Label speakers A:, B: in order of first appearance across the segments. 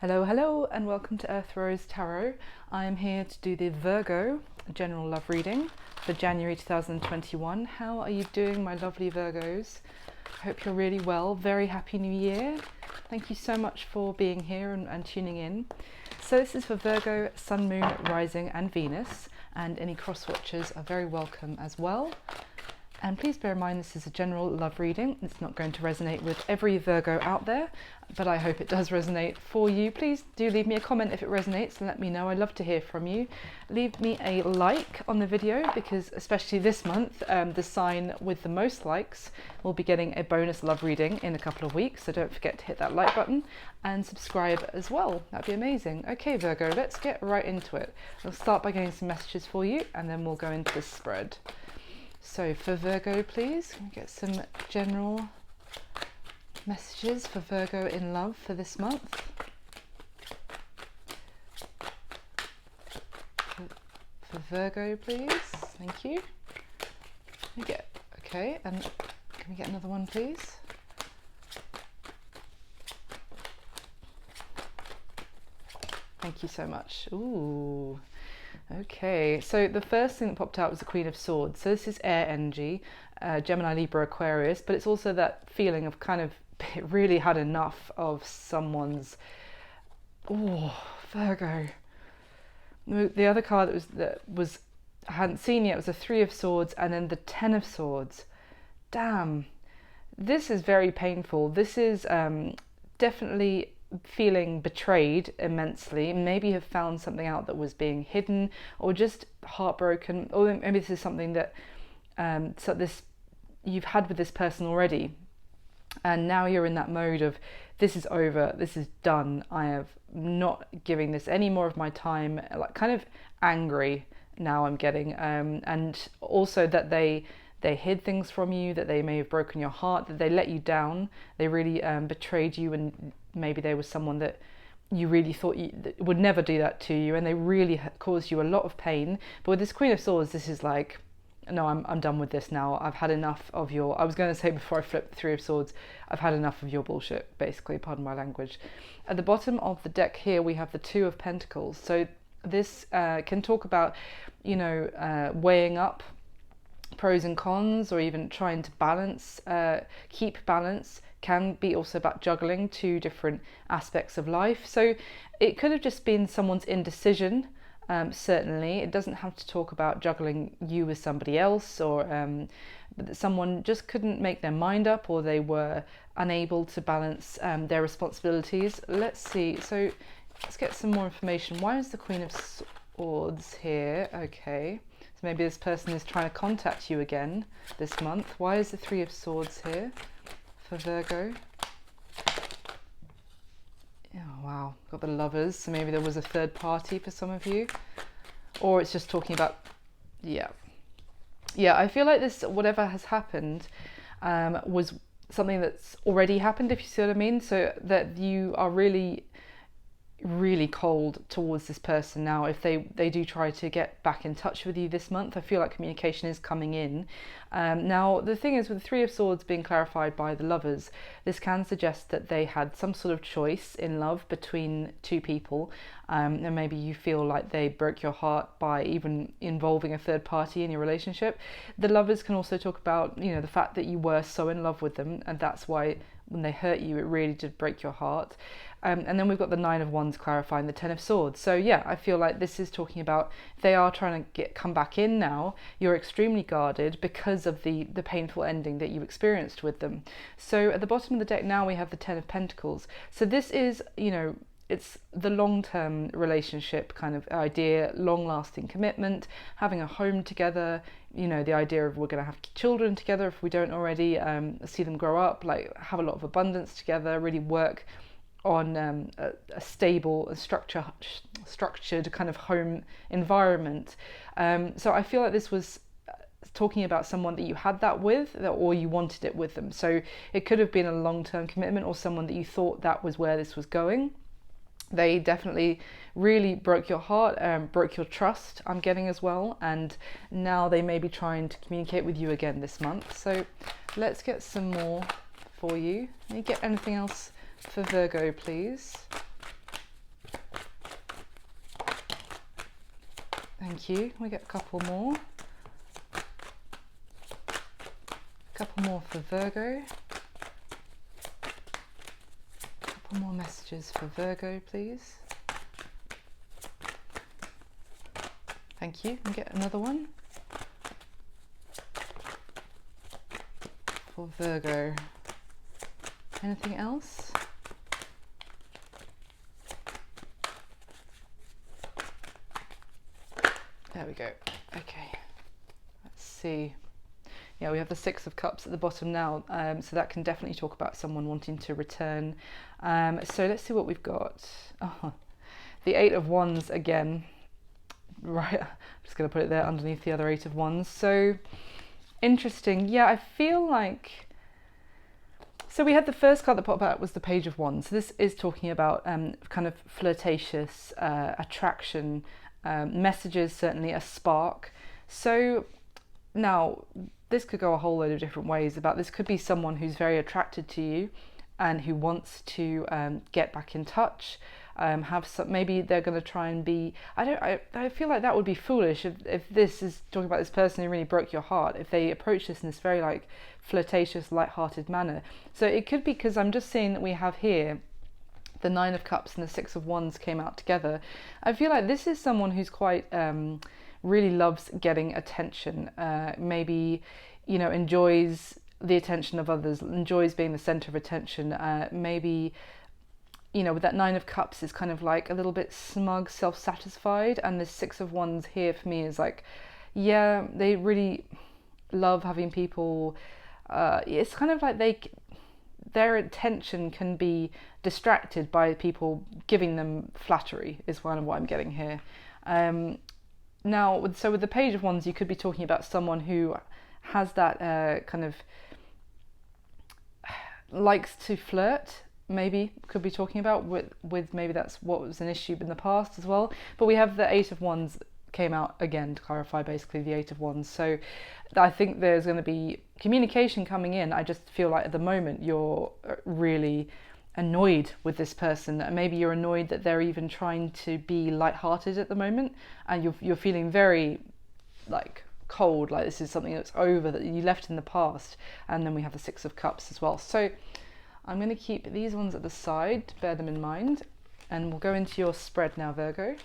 A: Hello, hello, and welcome to Earth Rose Tarot. I am here to do the Virgo general love reading for January 2021. How are you doing, my lovely Virgos? I hope you're really well. Very happy new year. Thank you so much for being here and tuning in. So this is for Virgo, Sun, Moon, Rising and Venus, and any cross watchers are very welcome as well. And please bear in mind this is a general love reading. It's not going to resonate with every Virgo out there, but I hope it does resonate for you. Please do leave me a comment if it resonates and let me know. I love to hear from you. Leave me a like on the video because especially this month, the sign with the most likes will be getting a bonus love reading in a couple of weeks. So don't forget to hit that like button and subscribe as well. That'd be amazing. Okay, Virgo, let's get right into it. I'll start by getting some messages for you and then we'll go into the spread. So for Virgo, please, can we get some general messages for Virgo in love for this month? For Virgo, please. Thank you. Okay, and can we get another one, please? Thank you so much. Ooh. Okay, so the first thing that popped out was the Queen of Swords. So this is air energy, Gemini, Libra, Aquarius, but it's also that feeling of kind of really had enough of someone's, Virgo. The other card that was I hadn't seen yet was the Three of Swords and then the Ten of Swords. Damn, this is very painful. This is definitely feeling betrayed immensely, maybe have found something out that was being hidden, or just heartbroken, or maybe this is something that you've had with this person already, and now you're in that mode of this is over, this is done, I have not giving this any more of my time, like kind of angry now I'm getting, and also that they hid things from you, that they may have broken your heart, that they let you down, they really betrayed you, and maybe they were someone that you really thought that would never do that to you, and they really caused you a lot of pain. But with this Queen of Swords, this is like, no, I'm done with this now. I've had enough of your, I was going to say before I flipped the Three of Swords, I've had enough of your bullshit, basically, pardon my language. At the bottom of the deck here, we have the Two of Pentacles. So this can talk about, weighing up pros and cons, or even trying to balance, keep balance. Can be also about juggling two different aspects of life. So it could have just been someone's indecision. Certainly, it doesn't have to talk about juggling you with somebody else, or but that someone just couldn't make their mind up, or they were unable to balance their responsibilities. Let's see. So let's get some more information. Why is the Queen of Swords here? Okay. So maybe this person is trying to contact you again this month. Why is the Three of Swords here for Virgo? Oh wow, got the Lovers, so maybe there was a third party for some of you, or it's just talking about, yeah, I feel like this, whatever has happened, was something that's already happened, if you see what I mean, so that you are really cold towards this person now. If they do try to get back in touch with you this month, I feel like communication is coming in. Now the thing is, with the Three of Swords being clarified by the Lovers, this can suggest that they had some sort of choice in love between two people, and maybe you feel like they broke your heart by even involving a third party in your relationship. The Lovers can also talk about, the fact that you were so in love with them, and that's why when they hurt you, it really did break your heart. And then we've got the Nine of Wands clarifying the Ten of Swords. So yeah, I feel like this is talking about they are trying to come back in now. You're extremely guarded because of the painful ending that you experienced with them. So at the bottom of the deck now we have the Ten of Pentacles. So this is, it's the long-term relationship kind of idea, long-lasting commitment, having a home together, the idea of we're going to have children together if we don't already, see them grow up, like have a lot of abundance together, really work on a stable, structured kind of home environment. So I feel like this was talking about someone that you had that with, or you wanted it with them. So it could have been a long-term commitment, or someone that you thought that was where this was going. They definitely really broke your heart, broke your trust, I'm getting as well, and now they may be trying to communicate with you again this month. So let's get some more for you. Can you get anything else for Virgo, please? Thank you. We get a couple more. A couple more for Virgo. A couple more messages for Virgo, please. Thank you. We get another one for Virgo. Anything else? There we go. Okay. Let's see. Yeah, we have the Six of Cups at the bottom now, so that can definitely talk about someone wanting to return. So let's see what we've got. Oh, the Eight of Wands again. Right, I'm just going to put it there underneath the other Eight of Wands. So interesting. Yeah, I feel like... So we had the first card that popped out was the Page of Wands. So this is talking about kind of flirtatious attraction, messages, certainly a spark. So now this could go a whole load of different ways. About this could be someone who's very attracted to you and who wants to get back in touch. Have some, maybe they're going to try and be, I feel like that would be foolish if this is talking about this person who really broke your heart, if they approach this in this very like flirtatious, light-hearted manner. So it could be, because I'm just seeing that we have here the Nine of Cups and the Six of Wands came out together. I feel like this is someone who's quite really loves getting attention, maybe, you know, enjoys the attention of others, enjoys being the center of attention, maybe, you know, with that Nine of Cups is kind of like a little bit smug, self-satisfied, and the Six of Wands here for me is like, yeah, they really love having people, it's kind of like their attention can be distracted by people giving them flattery, is kind of what I'm getting here. Now, with the Page of Wands, you could be talking about someone who has that kind of likes to flirt, maybe could be talking about with maybe that's what was an issue in the past as well. But we have the Eight of Wands came out again to clarify basically the Eight of Wands. So I think there's going to be communication coming in. I just feel like at the moment you're really annoyed with this person, and maybe you're annoyed that they're even trying to be lighthearted at the moment, and you're feeling very like cold, like this is something that's over, that you left in the past. And then we have the Six of Cups as well. So I'm going to keep these ones at the side to bear them in mind, and we'll go into your spread now, Virgo.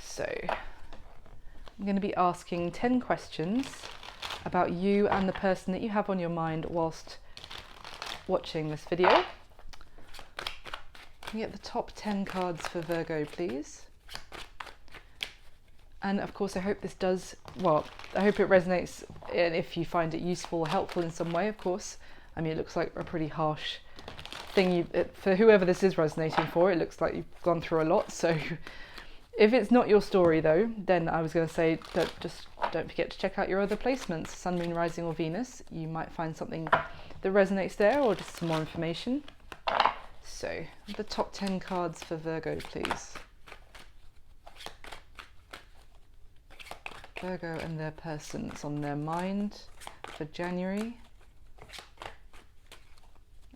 A: So I'm going to be asking 10 questions about you and the person that you have on your mind whilst watching this video. Can you get the top 10 cards for Virgo, please? And of course, I hope this does, well, I hope it resonates, and if you find it useful or helpful in some way, of course. I mean, it looks like a pretty harsh thing. For whoever this is resonating for, it looks like you've gone through a lot. So if it's not your story though, then I was going to say that just don't forget to check out your other placements, Sun, Moon, Rising or Venus. You might find something that resonates there, or just some more information. So the top 10 cards for Virgo, please. Virgo and their persons on their mind for January.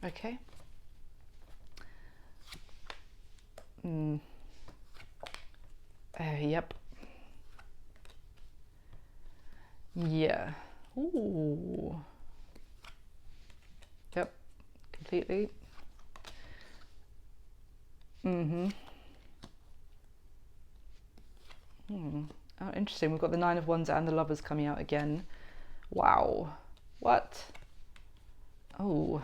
A: Okay. Yep. Yeah. Ooh. Yep. Completely. Oh, interesting. We've got the Nine of Wands and the Lovers coming out again. Wow. What? Oh.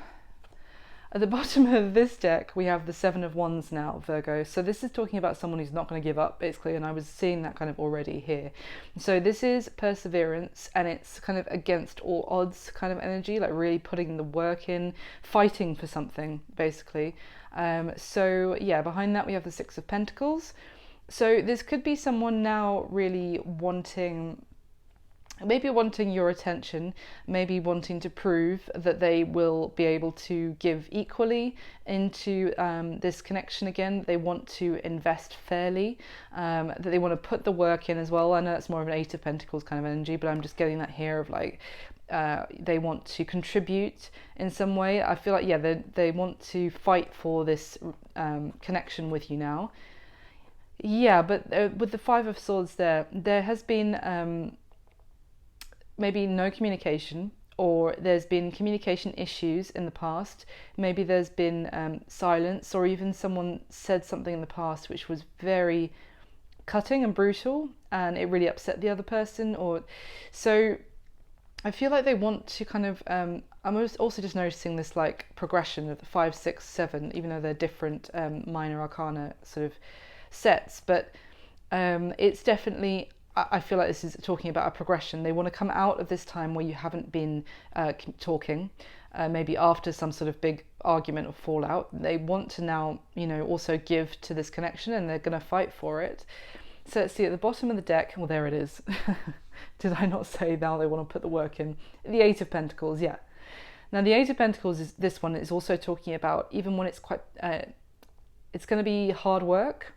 A: At the bottom of this deck, we have the Seven of Wands now, Virgo. So this is talking about someone who's not going to give up, basically, and I was seeing that kind of already here. So this is perseverance, and it's kind of against all odds kind of energy, like really putting the work in, fighting for something, basically. So yeah, behind that we have the Six of Pentacles. So this could be someone now really wanting... maybe wanting your attention, maybe wanting to prove that they will be able to give equally into this connection again. They want to invest fairly, that they want to put the work in as well. I know that's more of an Eight of Pentacles kind of energy, but I'm just getting that here of like, they want to contribute in some way. I feel like, yeah, they want to fight for this connection with you now. Yeah, but with the Five of Swords there has been maybe no communication, or there's been communication issues in the past. Maybe there's been silence, or even someone said something in the past which was very cutting and brutal, and it really upset the other person. Or so I feel like they want to kind of. I'm also just noticing this like progression of the 5, 6, 7, even though they're different minor arcana sort of sets, but it's definitely. I feel like this is talking about a progression. They want to come out of this time where you haven't been talking, maybe after some sort of big argument or fallout. They want to now, also give to this connection, and they're going to fight for it. So let's see, at the bottom of the deck, well, there it is. Did I not say now they want to put the work in? The Eight of Pentacles, yeah. Now the Eight of Pentacles is this one is also talking about, even when it's quite, it's going to be hard work.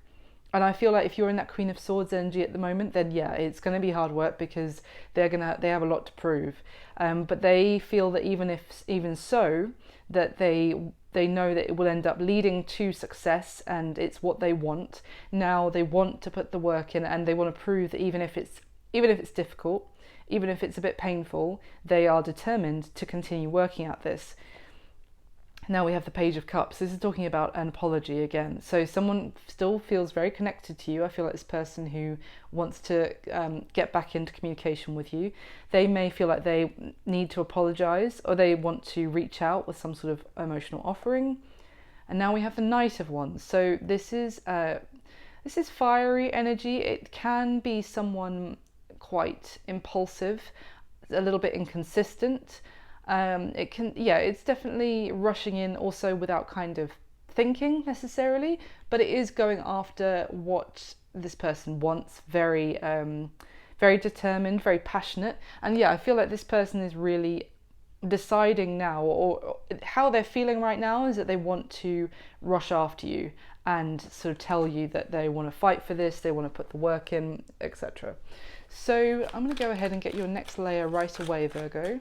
A: And I feel like if you're in that Queen of Swords energy at the moment, then yeah, it's going to be hard work, because they have a lot to prove. But they feel that even so, that they know that it will end up leading to success, and it's what they want. Now they want to put the work in, and they want to prove that even if it's difficult, even if it's a bit painful, they are determined to continue working at this. Now we have the Page of Cups. This is talking about an apology again. So someone still feels very connected to you. I feel like this person who wants to get back into communication with you, they may feel like they need to apologize, or they want to reach out with some sort of emotional offering. And now we have the Knight of Wands. So this is fiery energy. It can be someone quite impulsive, a little bit inconsistent. It's definitely rushing in also without kind of thinking necessarily, but it is going after what this person wants, very very determined, very passionate. And yeah, I feel like this person is really deciding now, or how they're feeling right now is that they want to rush after you and sort of tell you that they want to fight for this, they want to put the work in, etc. So I'm going to go ahead and get your next layer right away, Virgo.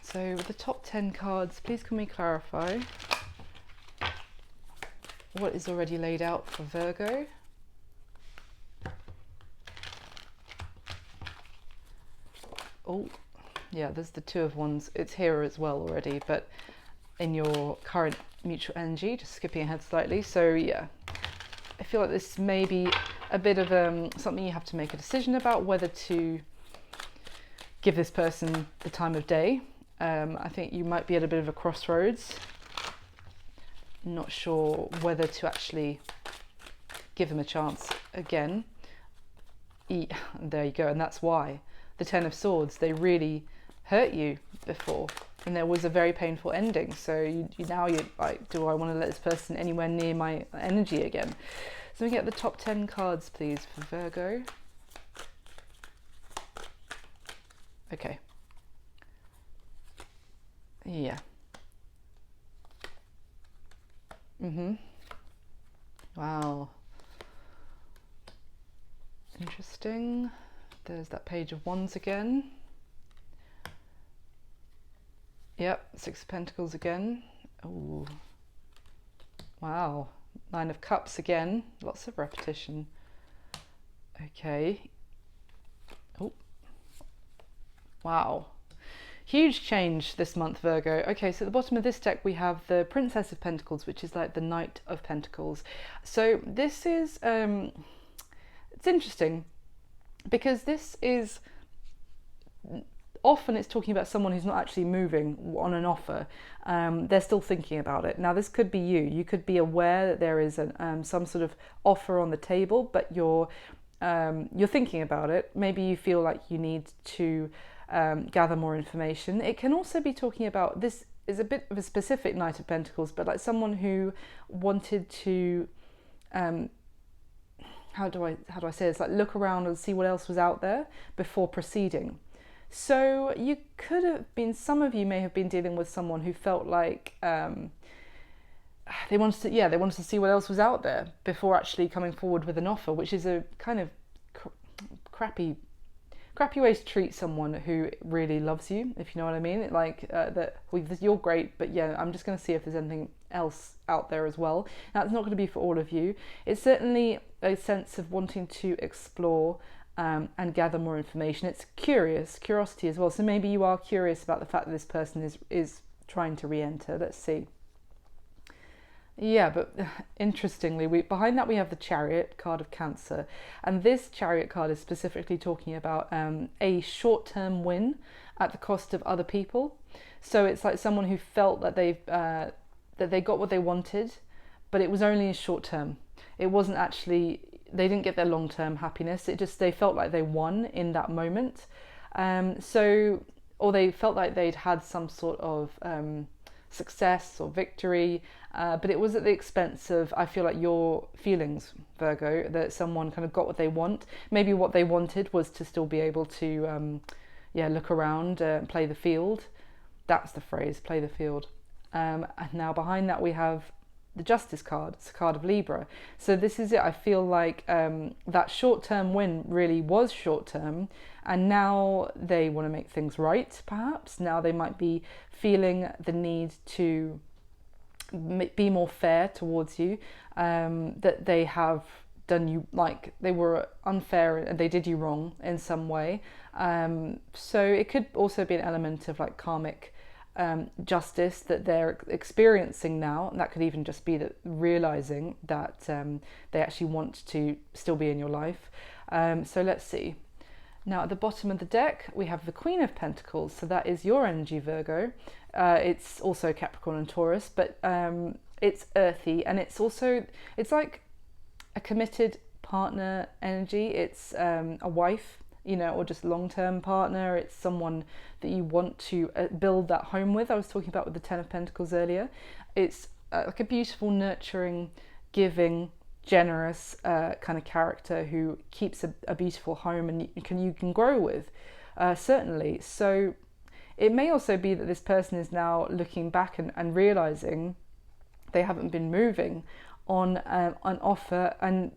A: So with the top 10 cards, please can we clarify what is already laid out for Virgo? Oh, yeah, there's the Two of Wands. It's here as well already, but in your current mutual energy, just skipping ahead slightly. So yeah, I feel like this may be a bit of something you have to make a decision about, whether to give this person the time of day. I think you might be at a bit of a crossroads. Not sure whether to actually give them a chance again. There you go, and that's why. The Ten of Swords, they really hurt you before, and there was a very painful ending. So now you're like, do I want to let this person anywhere near my energy again? So we get the top 10 cards, please, for Virgo. Okay. Yeah. Wow. Interesting. There's that Page of Wands again. Yep, Six of Pentacles again. Oh. Wow. Nine of Cups again. Lots of repetition. Okay. Oh. Wow. Huge change this month, Virgo. Okay, so at the bottom of this deck we have the Princess of Pentacles, which is like the Knight of Pentacles. So this is, it's interesting, because this is, often it's talking about someone who's not actually moving on an offer. They're still thinking about it. Now this could be you. You could be aware that there is some sort of offer on the table, but you're thinking about it. Maybe you feel like you need to gather more information. It can also be talking about, this is a bit of a specific Knight of Pentacles, but like someone who wanted to how do I say this, like look around and see what else was out there before proceeding. So you could have been, some of you may have been dealing with someone who felt like they wanted to see what else was out there before actually coming forward with an offer, which is a kind of crappy crappy way to treat someone who really loves you, if you know what I mean. Like that, well, you're great, but yeah, I'm just going to see if there's anything else out there as well. Now, it's not going to be for all of you. It's certainly a sense of wanting to explore and gather more information. It's curiosity as well. So maybe you are curious about the fact that this person is trying to re-enter. Let's see. Yeah, but interestingly, behind that we have the Chariot card of Cancer, and this Chariot card is specifically talking about a short-term win at the cost of other people. So it's like someone who felt that they got what they wanted, but it was only a short term. It wasn't actually, they didn't get their long-term happiness. They felt like they won in that moment. Or they felt like they'd had some sort of success or victory, but it was at the expense of, I feel like, your feelings, Virgo, that someone kind of got what they want. Maybe what they wanted was to still be able to look around, play the field. That's the phrase, play the field. And now behind that we have the Justice card. It's a card of Libra. So this is it. I feel like that short-term win really was short-term, and now they want to make things right, perhaps. Now they might be feeling the need to be more fair towards you, that they have done you, like they were unfair and they did you wrong in some way. So it could also be an element of like karmic justice that they're experiencing now. And that could even just be that realizing that they actually want to still be in your life. So let's see. Now at the bottom of the deck we have the Queen of Pentacles, so that is your energy, Virgo. It's also Capricorn and Taurus, but it's earthy, and it's like a committed partner energy. It's a wife, or just long-term partner. It's someone that you want to build that home with. I was talking about with the Ten of Pentacles earlier. It's like a beautiful, nurturing, giving, generous kind of character who keeps a beautiful home and you can grow with, certainly. So it may also be that this person is now looking back and realizing they haven't been moving on an offer, and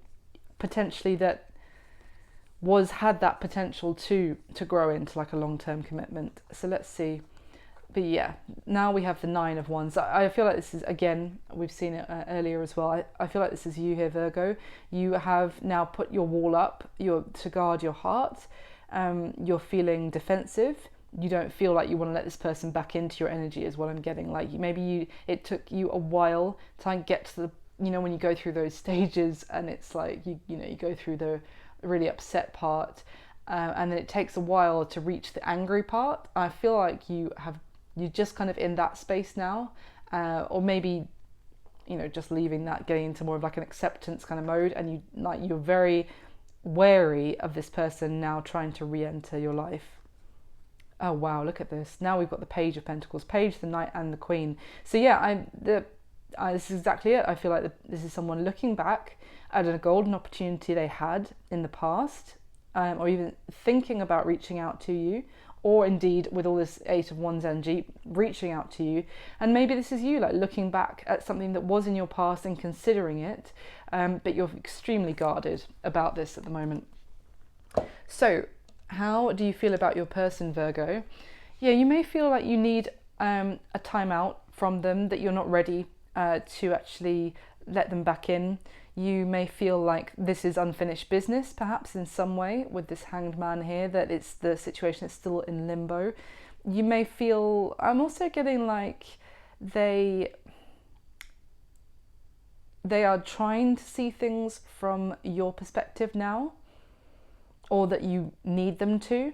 A: potentially that had that potential to grow into like a long-term commitment. So let's see. But yeah, now we have the Nine of Wands. I feel like this is, again, we've seen it earlier as well. I feel like this is you here, Virgo. You have now put your wall up to guard your heart. You're feeling defensive. You don't feel like you want to let this person back into your energy, is what I'm getting. Like it took you a while to get to the, when you go through those stages and it's like, you go through the really upset part, and then it takes a while to reach the angry part. I feel like you're just kind of in that space now, or maybe just leaving that, getting into more of like an acceptance kind of mode, and you're very wary of this person now trying to re-enter your life. Oh wow, look at this. Now we've got the Page of Pentacles, Page, the Knight and the Queen. So yeah, this is exactly it. I feel like this is someone looking back at a golden opportunity they had in the past, or even thinking about reaching out to you, or indeed with all this Eight of Wands energy, reaching out to you. And maybe this is you, like looking back at something that was in your past and considering it, but you're extremely guarded about this at the moment. So how do you feel about your person, Virgo? Yeah, you may feel like you need a time out from them, that you're not ready to actually let them back in. You may feel like this is unfinished business, perhaps in some way, with this Hanged Man here, that it's the situation is still in limbo. You may feel, I'm also getting like they are trying to see things from your perspective now, or that you need them to.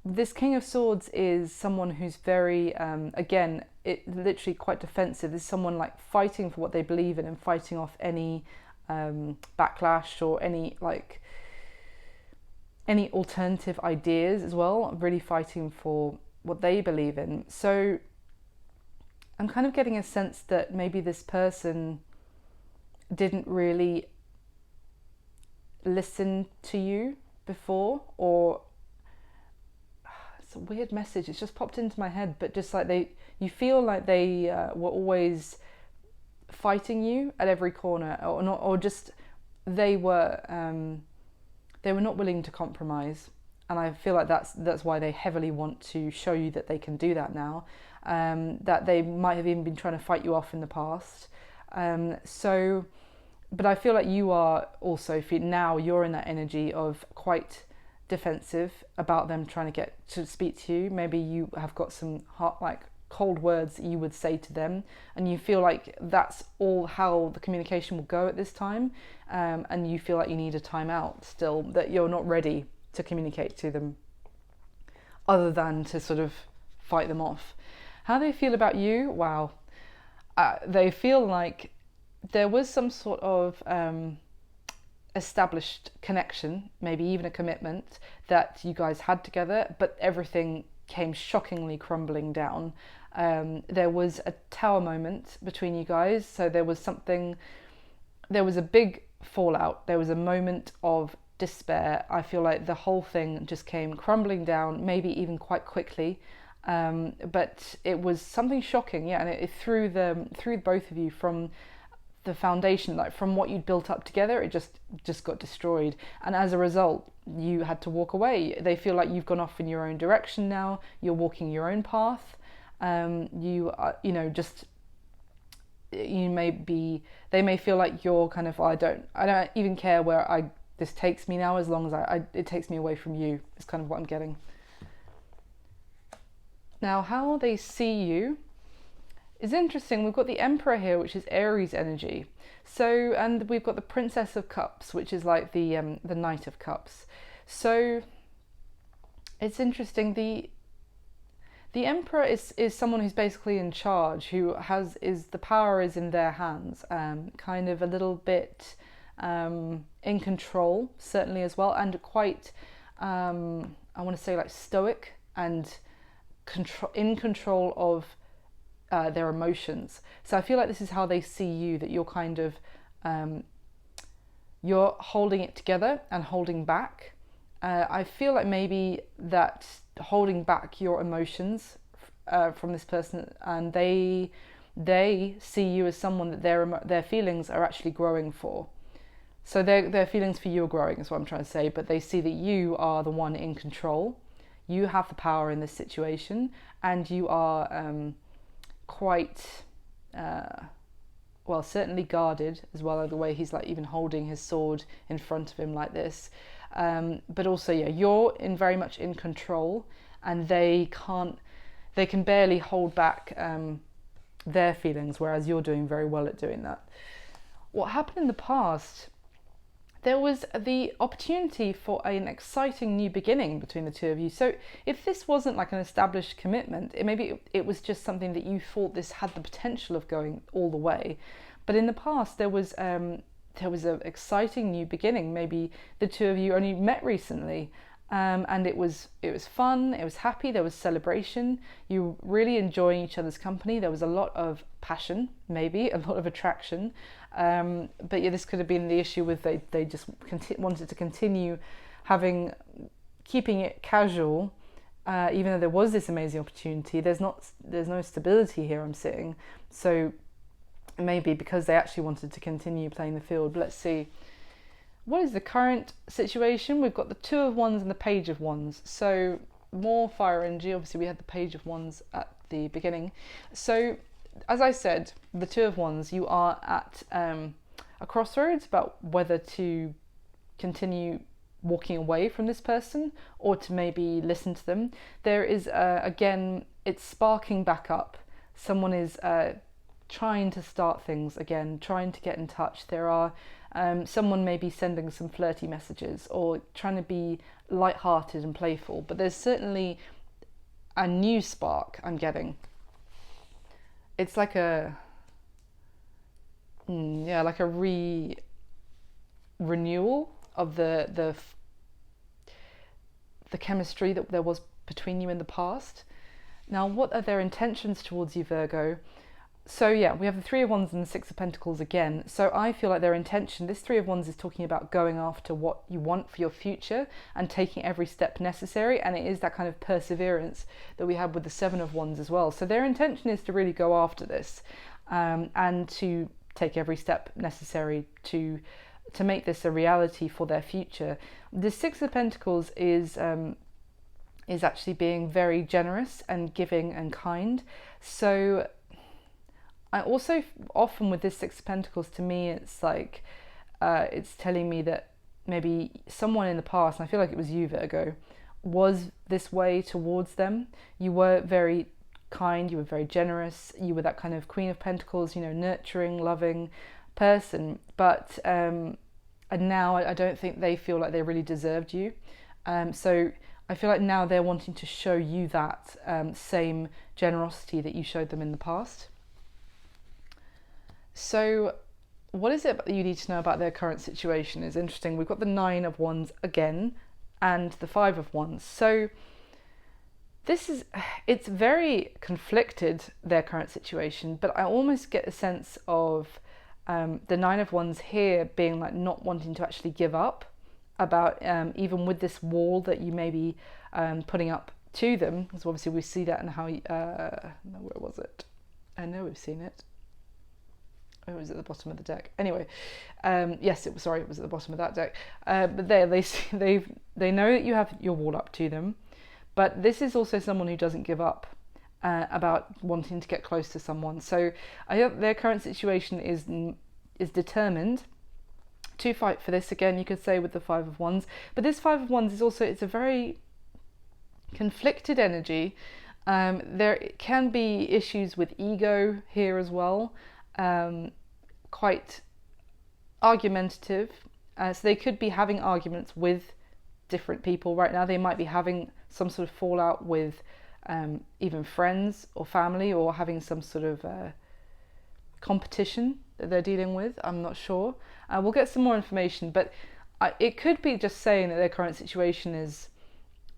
A: This King of Swords is someone who's very, again, literally quite defensive. This is someone like fighting for what they believe in and fighting off any backlash or any alternative ideas as well, really fighting for what they believe in. So I'm kind of getting a sense that maybe this person didn't really listen to you before, or it's a weird message, it's just popped into my head, but just like you feel like they were always fighting you at every corner, or not, or just they were not willing to compromise. And I feel like that's why they heavily want to show you that they can do that now, that they might have even been trying to fight you off in the past. But I feel like you are also, now you're in that energy of quite defensive about them trying to get to speak to you. Maybe you have got some cold words that you would say to them, and you feel like that's all how the communication will go at this time, and you feel like you need a timeout still, that you're not ready to communicate to them other than to sort of fight them off. How they feel about you? Wow. They feel like there was some sort of established connection, maybe even a commitment that you guys had together, but everything came shockingly crumbling down. There was a tower moment between you guys, so there was a big fallout, there was a moment of despair. I feel like the whole thing just came crumbling down, maybe even quite quickly, but it was something shocking, and it threw both of you from the foundation, like from what you'd built up together. It just got destroyed, and as a result you had to walk away. They feel like you've gone off in your own direction now, you're walking your own path. You are, they may feel like you're kind of, I don't even care where this takes me now, as long as it takes me away from you, is kind of what I'm getting. Now, how they see you is interesting. We've got the Emperor here, which is Aries energy. So, and we've got the Princess of Cups, which is like the Knight of Cups. So it's interesting. The Emperor is someone who's basically in charge, the power is in their hands, kind of a little bit in control, certainly as well, and quite, I want to say, like stoic and in control of their emotions. So I feel like this is how they see you, that you're kind of, you're holding it together and holding back. I feel like maybe that holding back your emotions from this person, and they see you as someone that their feelings are actually growing for. So their feelings for you are growing, is what I'm trying to say, but they see that you are the one in control. You have the power in this situation, and you are quite, certainly guarded as well, the way he's like even holding his sword in front of him like this. But also, you're very much in control, and they can barely hold back their feelings, whereas you're doing very well at doing that. What happened in the past? There was the opportunity for an exciting new beginning between the two of you. So if this wasn't like an established commitment, maybe it was just something that you thought this had the potential of going all the way. But in the past, there was an exciting new beginning. Maybe the two of you only met recently, and it was fun, it was happy, there was celebration, you were really enjoying each other's company, there was a lot of passion, maybe a lot of attraction, but this could have been the issue with they just wanted to continue keeping it casual, even though there was this amazing opportunity. There's no stability here, I'm seeing, so maybe because they actually wanted to continue playing the field. But let's see. What is the current situation? We've got the Two of Wands and the Page of Wands. So more fire energy. Obviously we had the Page of Wands at the beginning. So as I said, the Two of Wands, you are at a crossroads about whether to continue walking away from this person or to maybe listen to them. There is, again, it's sparking back up. Someone is trying to start things again, trying to get in touch. There are someone may be sending some flirty messages or trying to be light-hearted and playful, but there's certainly a new spark I'm getting. It's like a renewal of the chemistry that there was between you in the past. Now, what are their intentions towards you, Virgo? So we have the Three of Wands and the Six of Pentacles again. So I feel like their intention, this Three of Wands is talking about going after what you want for your future and taking every step necessary. And it is that kind of perseverance that we have with the Seven of Wands as well. So their intention is to really go after this and to take every step necessary to to make this a reality for their future. The Six of Pentacles is actually being very generous and giving and kind. So I also often with this Six of Pentacles, to me, it's like it's telling me that maybe someone in the past, and I feel like it was you, Virgo, was this way towards them. You were very kind, you were very generous, you were that kind of Queen of Pentacles, nurturing, loving person. But and now I don't think they feel like they really deserved you. So I feel like now they're wanting to show you that same generosity that you showed them in the past. So what is it that you need to know about their current situation is interesting. We've got the Nine of Wands again and the Five of Wands. So it's very conflicted, their current situation, but I almost get a sense of the Nine of Wands here being like not wanting to actually give up about even with this wall that you may be putting up to them. Because obviously we see that in how, where was it? I know we've seen it. Oh, it was at the bottom of the deck. Anyway, yes, it was at the bottom of that deck. But they know that you have your wall up to them, but this is also someone who doesn't give up about wanting to get close to someone. So I think their current situation is determined to fight for this. Again, you could say with the Five of Wands, but this Five of Wands is also, it's a very conflicted energy. There can be issues with ego here as well. Quite argumentative, so they could be having arguments with different people right now. They might be having some sort of fallout with even friends or family, or having some sort of competition that they're dealing with. I'm not sure. We'll get some more information, but it could be just saying that their current situation is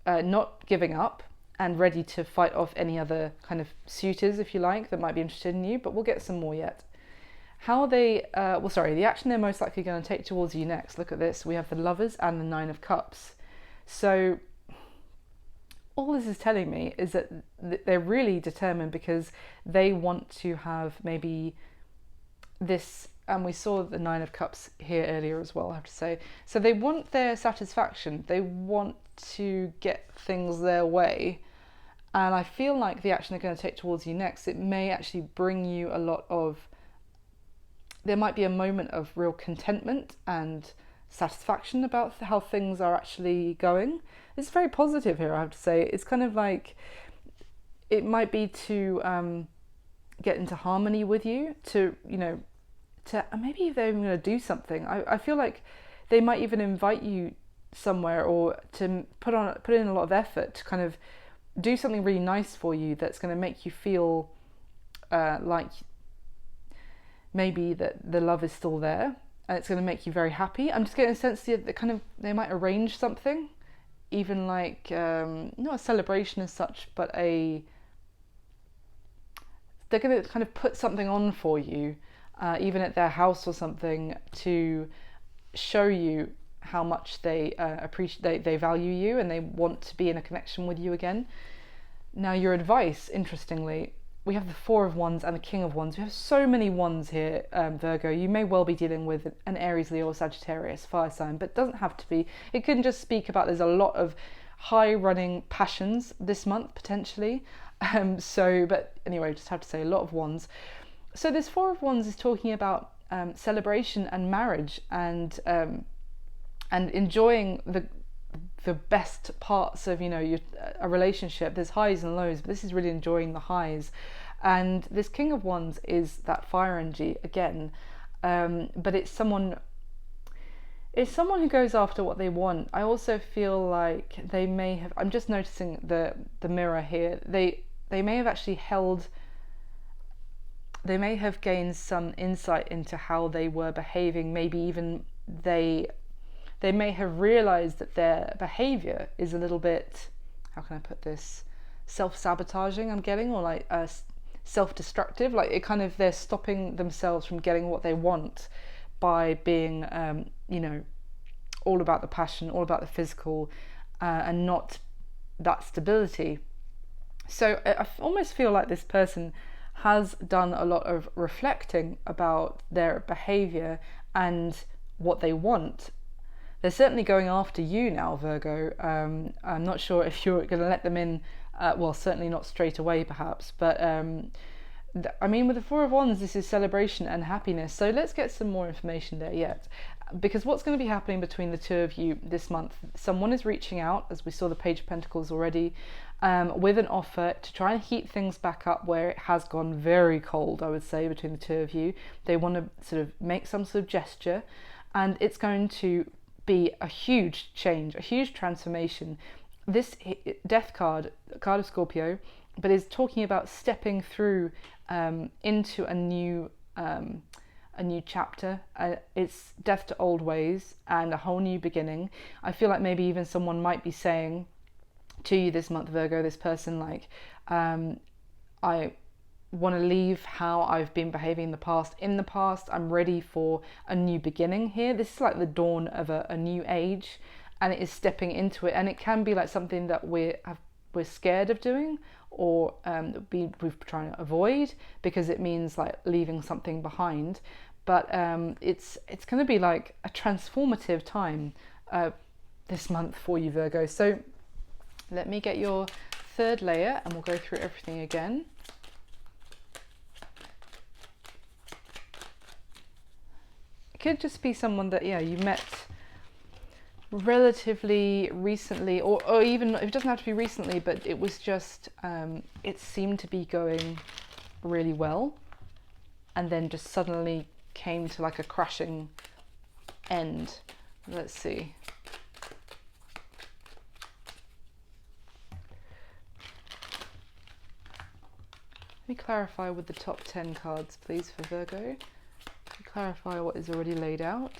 A: not giving up and ready to fight off any other kind of suitors, if you like, that might be interested in you, but we'll get some more yet. How they, the action they're most likely going to take towards you next. Look at this. We have the Lovers and the Nine of Cups. So all this is telling me is that they're really determined, because they want to have maybe this, and we saw the Nine of Cups here earlier as well, I have to say. So they want their satisfaction. They want to get things their way. And I feel like the action they're going to take towards you next, it may actually bring you a lot of, there might be a moment of real contentment and satisfaction about how things are actually going. It's very positive here, I have to say. It's kind of like, it might be to get into harmony with you, to maybe they're even going to do something. I feel like they might even invite you somewhere, or to put in a lot of effort to kind of do something really nice for you that's going to make you feel like maybe that the love is still there, and it's going to make you very happy. I'm just getting a sense that they might arrange something, even like not a celebration as such, but they're going to kind of put something on for you, even at their house or something, to show you how much they appreciate, they value you, and they want to be in a connection with you again. Now, your advice, interestingly, we have the Four of Wands and the King of Wands. We have so many wands here, Virgo. You may well be dealing with an Aries, Leo, or Sagittarius fire sign, but it doesn't have to be. It can just speak about, there's a lot of high running passions this month, potentially. But anyway, just have to say, a lot of wands. So this Four of Wands is talking about celebration and marriage, and enjoying the best parts of a relationship. There's highs and lows, but this is really enjoying the highs. And this King of Wands is that fire energy again, but it's someone who goes after what they want. I also feel like they may have, I'm just noticing the mirror here, they may have actually they may have gained some insight into how they were behaving. Maybe even they may have realized that their behavior is a little bit, how can I put this, self-sabotaging, I'm getting, or like self-destructive. Like it kind of, they're stopping themselves from getting what they want by being all about the passion, all about the physical, and not that stability. So I almost feel like this person has done a lot of reflecting about their behavior, and what they want. They're certainly going after you now, Virgo. I'm not sure if you're going to let them in, well, certainly not straight away perhaps, but I mean, with the Four of Wands, this is celebration and happiness. So let's get some more information there yet. Because what's going to be happening between the two of you this month, someone is reaching out, as we saw the Page of Pentacles already, with an offer to try and heat things back up where it has gone very cold, I would say, between the two of you. They want to sort of make some sort of gesture, and it's going to be a huge change, a huge transformation. This Death card, card of Scorpio, but is talking about stepping through into a new chapter. It's death to old ways and a whole new beginning. I feel like maybe even someone might be saying to you this month, Virgo, this person, like, I want to leave how I've been behaving in the past. In the past, I'm ready for a new beginning here. This is like the dawn of a new age, and it is stepping into it. And it can be like something that we're scared of doing, or we're trying to avoid, because it means like leaving something behind. But it's going to be like a transformative time this month for you, Virgo. So let me get your third layer and we'll go through everything again. It could just be someone that, yeah, you met relatively recently, or even, it doesn't have to be recently, but it was just, it seemed to be going really well, and then just suddenly came to like a crashing end. Let's see. Let me clarify with the top 10 cards, please, for Virgo. Clarify what is already laid out.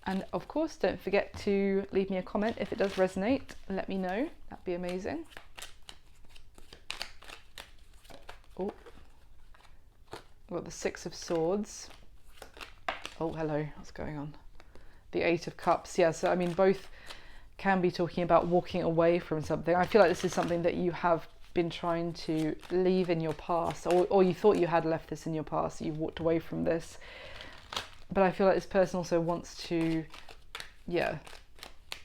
A: And of course, don't forget to leave me a comment if it does resonate. Let me know. That'd be amazing. Oh, we've got the Six of Swords. Oh, hello. What's going on? The Eight of Cups. Yeah, so I mean, both can be talking about walking away from something. I feel like this is something that you have been trying to leave in your past, or you thought you had left this in your past. You've walked away from this. But I feel like this person also wants to, yeah,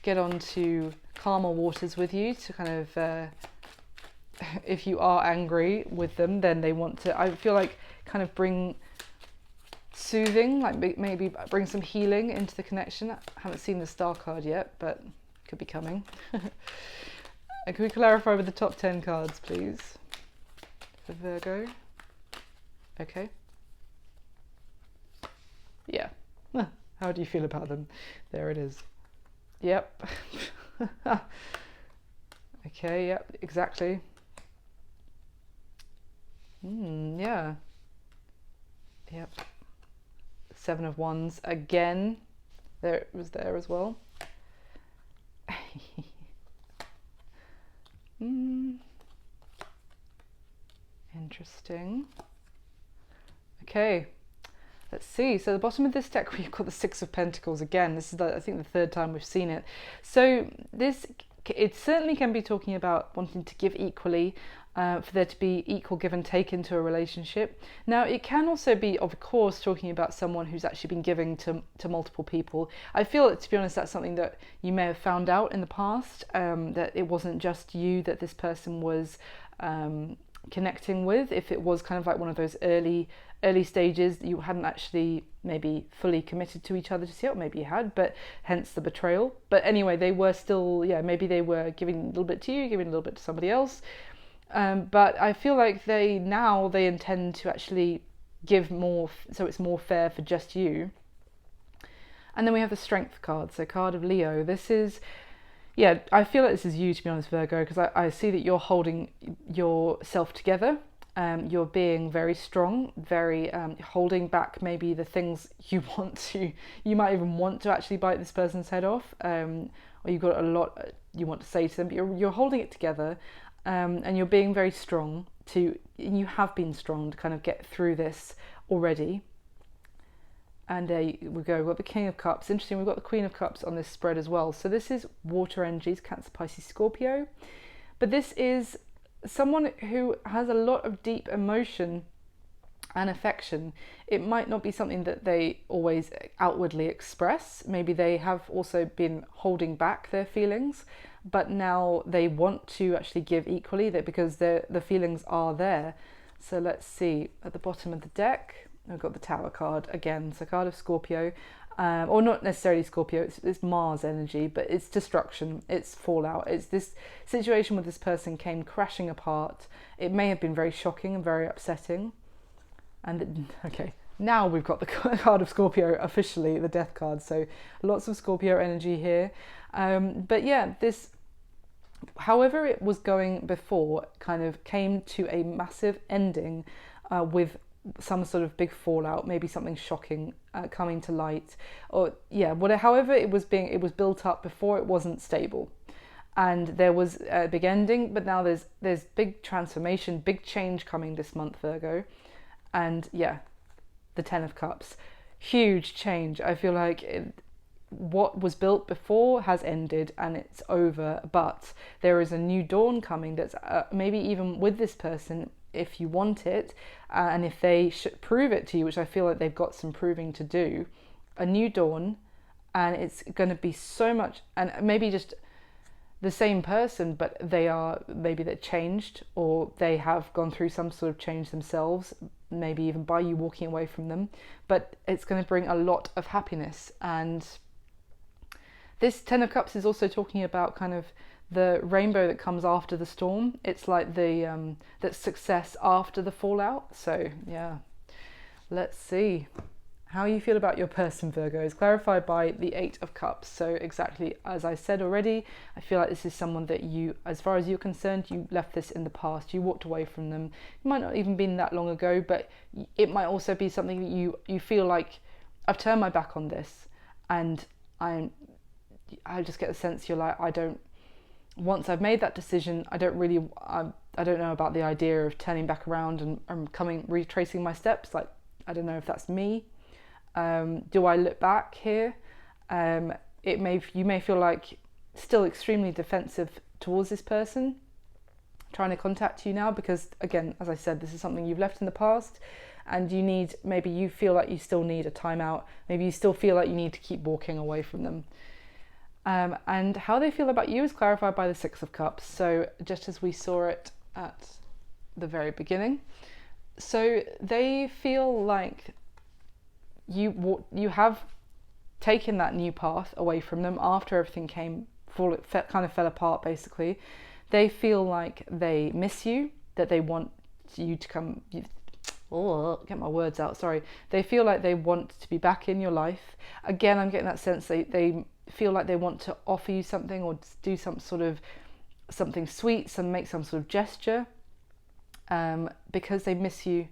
A: get on to calmer waters with you, to kind of, if you are angry with them, then they want to, I feel like, kind of bring soothing, like maybe bring some healing into the connection. I haven't seen the Star card yet, but it could be coming. And can we clarify with the top 10 cards, please, for Virgo? Okay. Yeah. How do you feel about them? There it is. Yep. Okay, yep, exactly. Yeah. Yep. Seven of Wands again. There, it was there as well. Interesting. Okay. Let's see, so the bottom of this deck we've got the Six of Pentacles again. This is, I think, the third time we've seen it. So this, it certainly can be talking about wanting to give equally, for there to be equal give and take into a relationship. Now, it can also be, of course, talking about someone who's actually been giving to multiple people. I feel that, to be honest, that's something that you may have found out in the past, that it wasn't just you that this person was connecting with. If it was kind of like one of those early stages, you hadn't actually maybe fully committed to each other just yet, or maybe you had, but hence the betrayal. But anyway, they were still, yeah, maybe they were giving a little bit to you, giving a little bit to somebody else. But I feel like they intend to actually give more, so it's more fair for just you. And then we have the Strength card, so card of Leo. This is, yeah, I feel like this is you, to be honest, Virgo, because I see that you're holding yourself together. You're being very strong, very holding back maybe the things you might even want to actually bite this person's head off, or you've got a lot you want to say to them, but you're holding it together, and you're being very strong you have been strong to kind of get through this already. And there we go, we've got the King of Cups. Interesting, we've got the Queen of Cups on this spread as well. So this is water energies, Cancer, Pisces, Scorpio. But this is someone who has a lot of deep emotion and affection. It might not be something that they always outwardly express. Maybe they have also been holding back their feelings, but now they want to actually give equally, that because the feelings are there. So let's see, at the bottom of the deck, we've got the Tower card again, so card of Scorpio, or not necessarily Scorpio, it's Mars energy, but it's destruction, it's fallout, it's this situation with this person came crashing apart. It may have been very shocking and very upsetting. And okay, now we've got the card of Scorpio, officially the Death card, so lots of Scorpio energy here. But yeah, this, however it was going before, kind of came to a massive ending with some sort of big fallout, maybe something shocking coming to light, or yeah, whatever. However it was built up before, it wasn't stable, and there was a big ending. But now there's big transformation, big change coming this month, Virgo. And yeah, the Ten of Cups, huge change. I feel like what was built before has ended and it's over, but there is a new dawn coming that's maybe even with this person, if you want it, and if they should prove it to you, which I feel like they've got some proving to do, a new dawn, and it's going to be so much, and maybe just the same person, but maybe they're changed, or they have gone through some sort of change themselves, maybe even by you walking away from them, but it's going to bring a lot of happiness. And this Ten of Cups is also talking about kind of the rainbow that comes after the storm. It's like that success after the fallout. So yeah, let's see how you feel about your person, Virgo, is clarified by the Eight of Cups. So exactly as I said already, I feel like this is someone that you, as far as you're concerned, you left this in the past. You walked away from them. It might not even been that long ago, but it might also be something that you feel like, I've turned my back on this, and I just get a sense you're like, once I've made that decision, I don't know about the idea of turning back around and retracing my steps. Like, I don't know if that's me. Do I look back here? You may feel like still extremely defensive towards this person trying to contact you now, because again, as I said, this is something you've left in the past, and maybe you feel like you still need a timeout. Maybe you still feel like you need to keep walking away from them. And how they feel about you is clarified by the Six of Cups. So just as we saw it at the very beginning, so they feel like you have taken that new path away from them after everything kind of fell apart, basically. They feel like they miss you, that they want you to come, get my words out, sorry. They feel like they want to be back in your life. Again, I'm getting that sense they feel like they want to offer you something, or do something sweet, make some sort of gesture, because they miss you.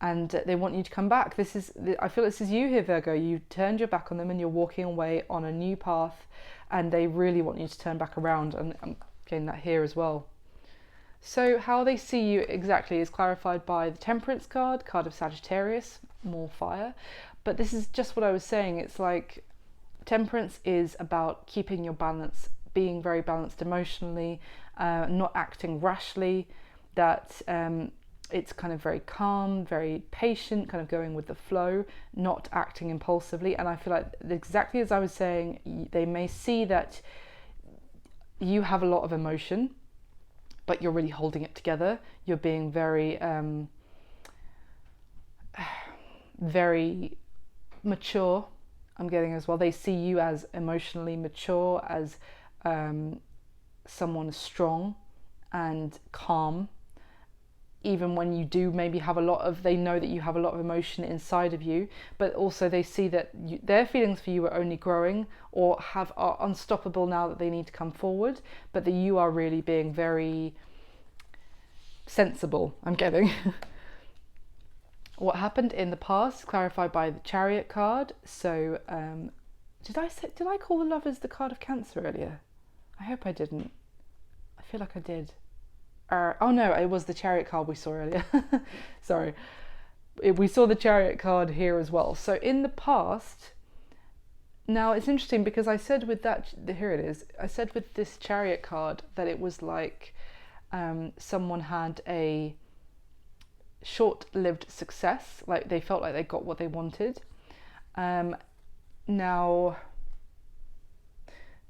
A: And they want you to come back. I feel this is you here, Virgo. You turned your back on them and you're walking away on a new path, and they really want you to turn back around. And I'm getting that here as well. So how they see you exactly is clarified by the Temperance card of Sagittarius, more fire. But this is just what I was saying. It's like Temperance is about keeping your balance, being very balanced emotionally, not acting rashly, that it's kind of very calm, very patient, kind of going with the flow, not acting impulsively. And I feel like exactly as I was saying, they may see that you have a lot of emotion, but you're really holding it together. You're being very, very mature, I'm getting as well. They see you as emotionally mature, as someone strong and calm. Even when you do maybe have they know that you have a lot of emotion inside of you, but also they see that their feelings for you are only growing, or are unstoppable now that they need to come forward, but that you are really being very sensible, I'm getting. What happened in the past, clarified by the Chariot card. So, did I call the Lovers the card of Cancer earlier? I hope I didn't. I feel like I did. Oh no, it was the Chariot card we saw earlier. Sorry. We saw the Chariot card here as well. So in the past, now it's interesting because I said with here it is, I said with this Chariot card that it was like someone had a short-lived success, like they felt like they got what they wanted. Now,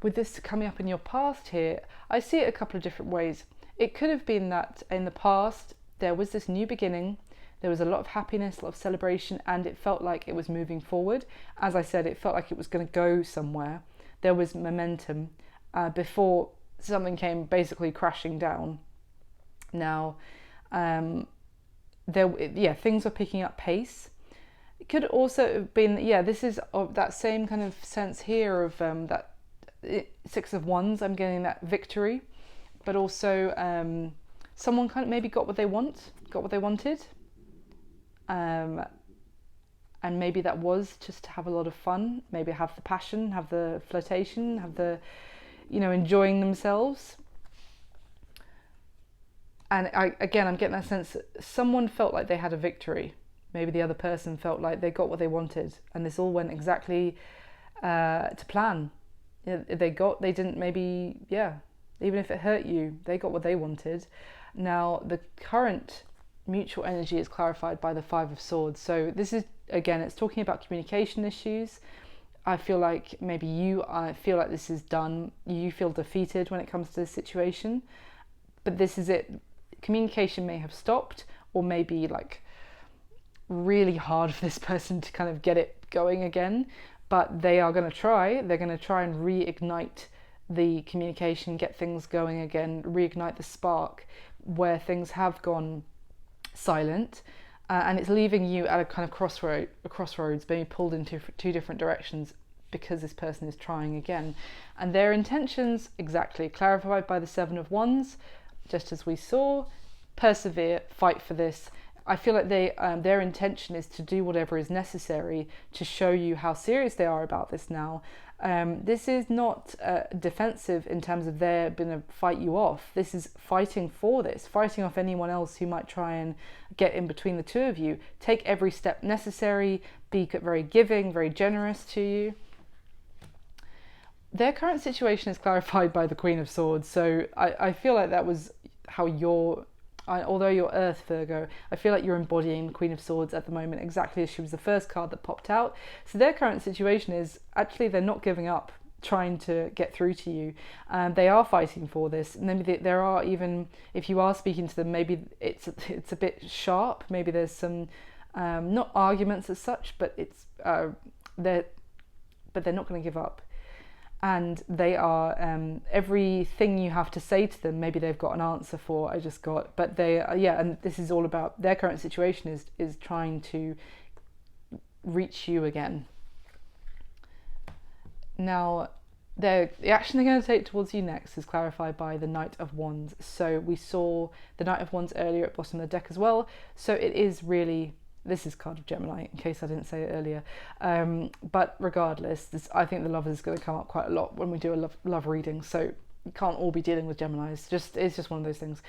A: with this coming up in your past here, I see it a couple of different ways. It could have been that in the past there was this new beginning, there was a lot of happiness, a lot of celebration, and it felt like it was moving forward. As I said, it felt like it was going to go somewhere. There was momentum before something came basically crashing down. Now, things were picking up pace. It could also have been, this is of that same kind of sense here of that Six of Wands. I'm getting that victory, but also someone kind of maybe got what they wanted, and maybe that was just to have a lot of fun, maybe have the passion, have the flirtation, have the, enjoying themselves. And I'm getting that sense that someone felt like they had a victory. Maybe the other person felt like they got what they wanted, and this all went exactly to plan. They didn't maybe, even if it hurt you, they got what they wanted. Now, the current mutual energy is clarified by the Five of Swords. So this is, again, it's talking about communication issues. I feel like maybe I feel like this is done. You feel defeated when it comes to this situation, but this is it. Communication may have stopped, or maybe like really hard for this person to kind of get it going again, but they are going to try. They're going to try and reignite the communication, get things going again, reignite the spark where things have gone silent, and it's leaving you at a kind of crossroads, being pulled into two different directions because this person is trying again. And their intentions, exactly clarified by the Seven of Wands, just as we saw: persevere, fight for this. I feel like their intention is to do whatever is necessary to show you how serious they are about this now. This is not defensive in terms of they're going to fight you off. This is fighting for this, fighting off anyone else who might try and get in between the two of you. Take every step necessary, be very giving, very generous to you. Their current situation is clarified by the Queen of Swords. So I feel like that was how although you're Earth, Virgo, I feel like you're embodying the Queen of Swords at the moment, exactly as she was the first card that popped out. So their current situation is actually they're not giving up trying to get through to you. They are fighting for this. And maybe there are, even if you are speaking to them, maybe it's a bit sharp. Maybe there's some not arguments as such, but they're not going to give up. And they are, everything you have to say to them, maybe they've got an answer for. But they are, and this is all about their current situation is trying to reach you again. Now, the action they're going to take towards you next is clarified by the Knight of Wands. So we saw the Knight of Wands earlier at the bottom of the deck as well. So it is really, this is card of Gemini, in case I didn't say it earlier. But regardless, I think the Lovers is going to come up quite a lot when we do a love reading. So you can't all be dealing with Gemini. It's just one of those things.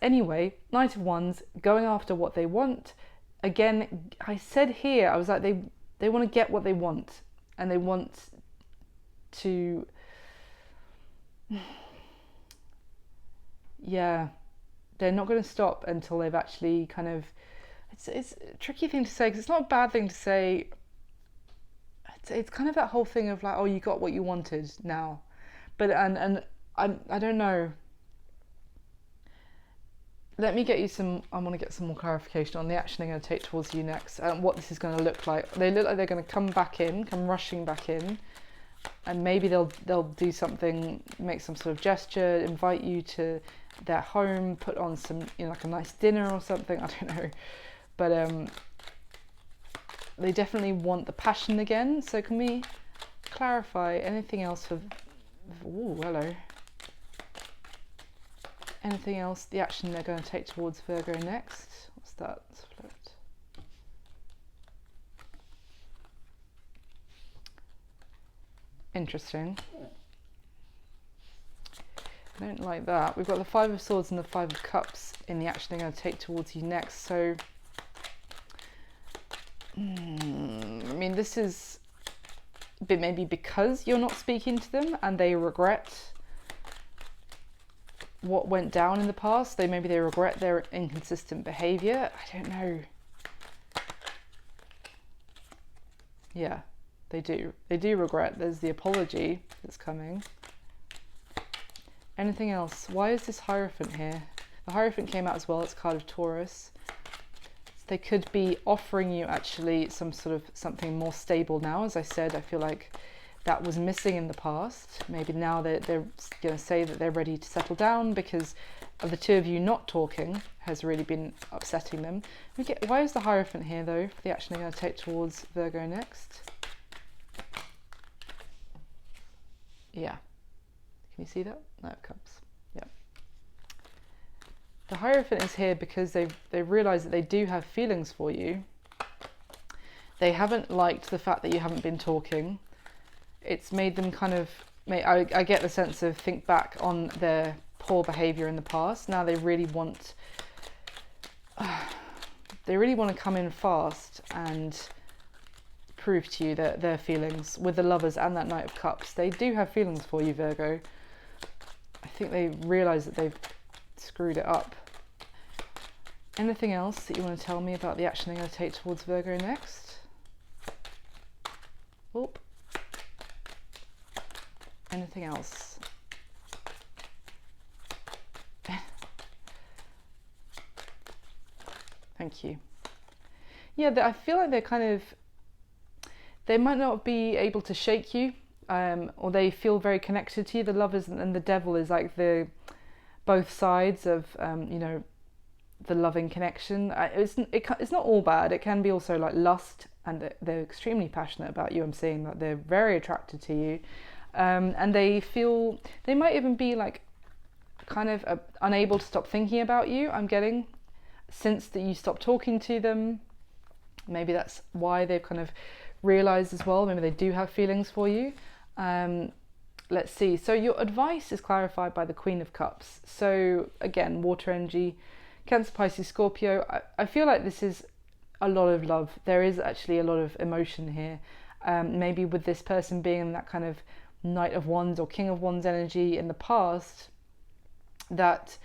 A: Anyway, Knight of Wands, going after what they want. Again, I said here, I was like, they want to get what they want. And they want to... Yeah. They're not going to stop until they've actually kind of... It's a tricky thing to say, because it's not a bad thing to say. It's kind of that whole thing of like, oh, you got what you wanted now. But and I don't know. Let me get you some. I want to get some more clarification on the action they're going to take towards you next, and what this is going to look like. They look like they're going to come rushing back in, and maybe they'll do something, make some sort of gesture, invite you to their home, put on some, like a nice dinner or something. I don't know. But they definitely want the passion again. So can we clarify anything else for... Ooh, hello. Anything else, the action they're going to take towards Virgo next? What's that? It's flipped. Interesting. I don't like that. We've got the Five of Swords and the Five of Cups in the action they're going to take towards you next. So... I mean, this is maybe because you're not speaking to them and they regret what went down in the past. Maybe they regret their inconsistent behavior. I don't know. Yeah, they do. They do regret. There's the apology that's coming. Anything else? Why is this Hierophant here? The Hierophant came out as well. It's card of Taurus. They could be offering you actually something more stable now. As I said, I feel like that was missing in the past. Maybe now they're going to say that they're ready to settle down because of the two of you not talking has really been upsetting them. Why is the Hierophant here though for the action they're going to take towards Virgo next? Yeah. Can you see that? No, it comes. Yeah. The Hierophant is here because they've realised that they do have feelings for you. They haven't liked the fact that you haven't been talking. It's made them kind of, I get the sense of think back on their poor behaviour in the past. Now they really want to come in fast and prove to you that their feelings with the Lovers and that Knight of Cups. They do have feelings for you, Virgo. I think they realise that they've screwed it up. Anything else that you want to tell me about the action they're going to take towards Virgo next? Oop. Anything else? Thank you. Yeah, I feel like they might not be able to shake you, or they feel very connected to you. The Lovers and the Devil is like both sides of the loving connection. It's not all bad. It can be also like lust, and they're extremely passionate about you. I'm seeing that they're very attracted to you, and they might even be like kind of unable to stop thinking about you. I'm getting since that you stopped talking to them. Maybe that's why they've kind of realised as well. Maybe they do have feelings for you. Let's see. So your advice is clarified by the Queen of Cups. So again, water energy, Cancer, Pisces, Scorpio. I feel like this is a lot of love. There is actually a lot of emotion here. Maybe with this person being in that kind of Knight of Wands or King of Wands energy in the past, that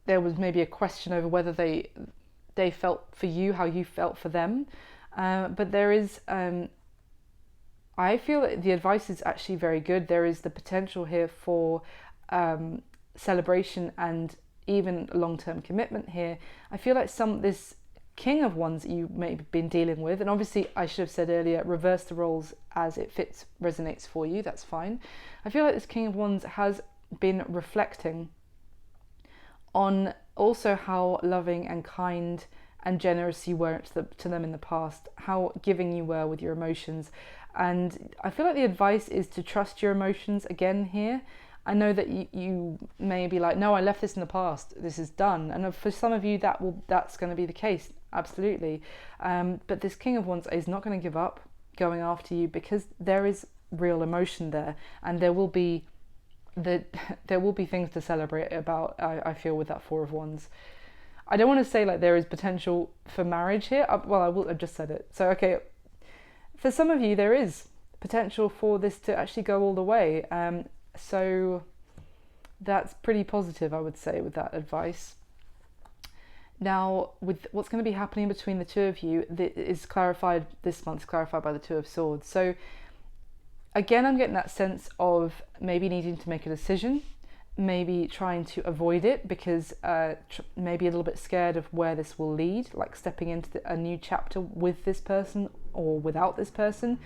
A: there was maybe a question over whether they felt for you how you felt for them. But there is, I feel that the advice is actually very good. There is the potential here for celebration and even long-term commitment here. I feel like this King of Wands that you may have been dealing with, and obviously I should have said earlier, reverse the roles as it resonates for you, that's fine. I feel like this King of Wands has been reflecting on also how loving and kind and generous you were to them in the past, how giving you were with your emotions. And I feel like the advice is to trust your emotions again here. I know that you may be like, no, I left this in the past, this is done. And for some of you, that's going to be the case, absolutely. But this King of Wands is not going to give up going after you, because there is real emotion there, and there will be things to celebrate about, I feel, with that Four of Wands. I don't want to say like there is potential for marriage here. I've just said it. So, okay, for some of you, there is potential for this to actually go all the way. So that's pretty positive, I would say, with that advice. Now, with what's going to be happening between the two of you, is clarified this month, clarified by the Two of Swords. So again, I'm getting that sense of maybe needing to make a decision, maybe trying to avoid it because maybe a little bit scared of where this will lead, like stepping into a new chapter with this person or without this person.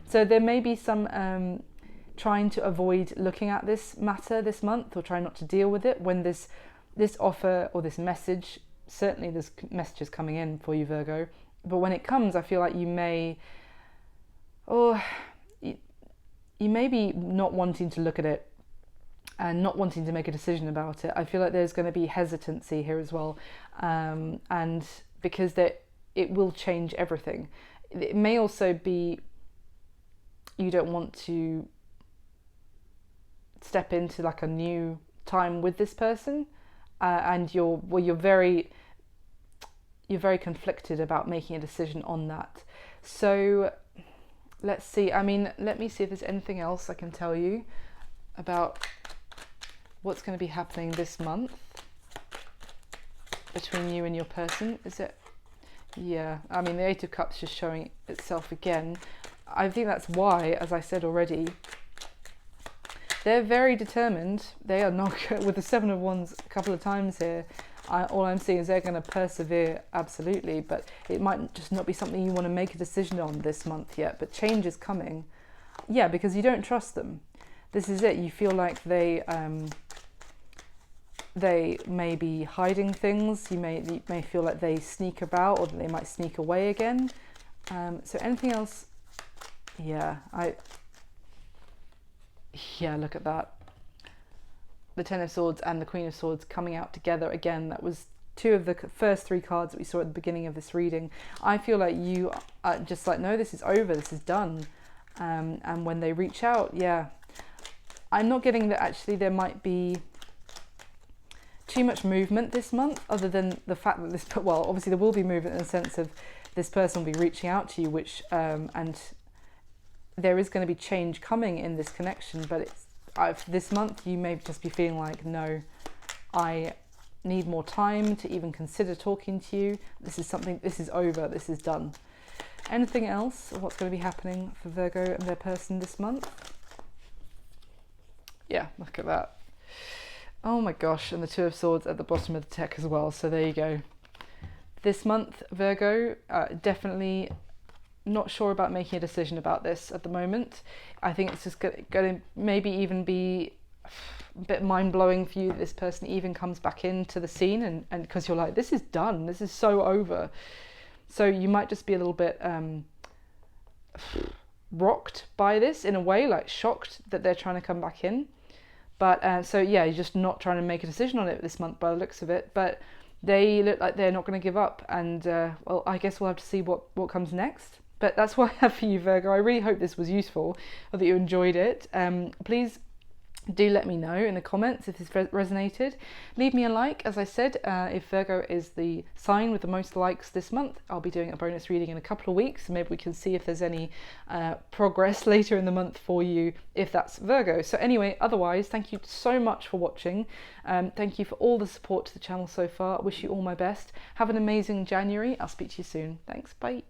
A: So there may be some trying to avoid looking at this matter this month, or trying not to deal with it when this offer or this message, certainly there's messages coming in for you, Virgo, but when it comes, I feel like you may be not wanting to look at it and not wanting to make a decision about it. I feel like there's going to be hesitancy here as well, and because it will change everything. It may also be you don't want to step into like a new time with this person, and you're very conflicted about making a decision on that. So let's see. I mean, let me see if there's anything else I can tell you about what's going to be happening this month between you and your person. Is it? Yeah, I mean, the Eight of Cups just showing itself again. I think that's why, as I said already, they're very determined. They are not, with the Seven of Wands a couple of times here, all I'm seeing is they're going to persevere, absolutely, but it might just not be something you want to make a decision on this month yet, but change is coming. Yeah, because you don't trust them. This is it. You feel like they may be hiding things. You may feel like they sneak about, or that they might sneak away again. So anything else? Yeah, look at that. The Ten of Swords and the Queen of Swords coming out together again. That was two of the first three cards that we saw at the beginning of this reading. I feel like you are just like, no, this is over, this is done. And when they reach out, yeah, I'm not getting that actually there might be too much movement this month, other than the fact that well, obviously there will be movement in the sense of this person will be reaching out to you, which and there is going to be change coming in this connection, but this month you may just be feeling like, no, I need more time to even consider talking to you. This is over, this is done. Anything else? What's going to be happening for Virgo and their person this month? Yeah, look at that. Oh my gosh, and the Two of Swords at the bottom of the deck as well. So there you go. This month, Virgo, definitely not sure about making a decision about this at the moment. I think it's just going to maybe even be a bit mind-blowing for you that this person even comes back into the scene, and because you're like, this is done, this is so over. So you might just be a little bit rocked by this in a way, like shocked that they're trying to come back in. But so yeah, you're just not trying to make a decision on it this month by the looks of it. But they look like they're not going to give up, and well, I guess we'll have to see what comes next. But that's what I have for you, Virgo. I really hope this was useful, or that you enjoyed it. Please do let me know in the comments if this resonated. Leave me a like. As I said, if Virgo is the sign with the most likes this month, I'll be doing a bonus reading in a couple of weeks. Maybe we can see if there's any progress later in the month for you, if that's Virgo. So anyway, otherwise, thank you so much for watching. Thank you for all the support to the channel so far. I wish you all my best. Have an amazing January. I'll speak to you soon. Thanks. Bye.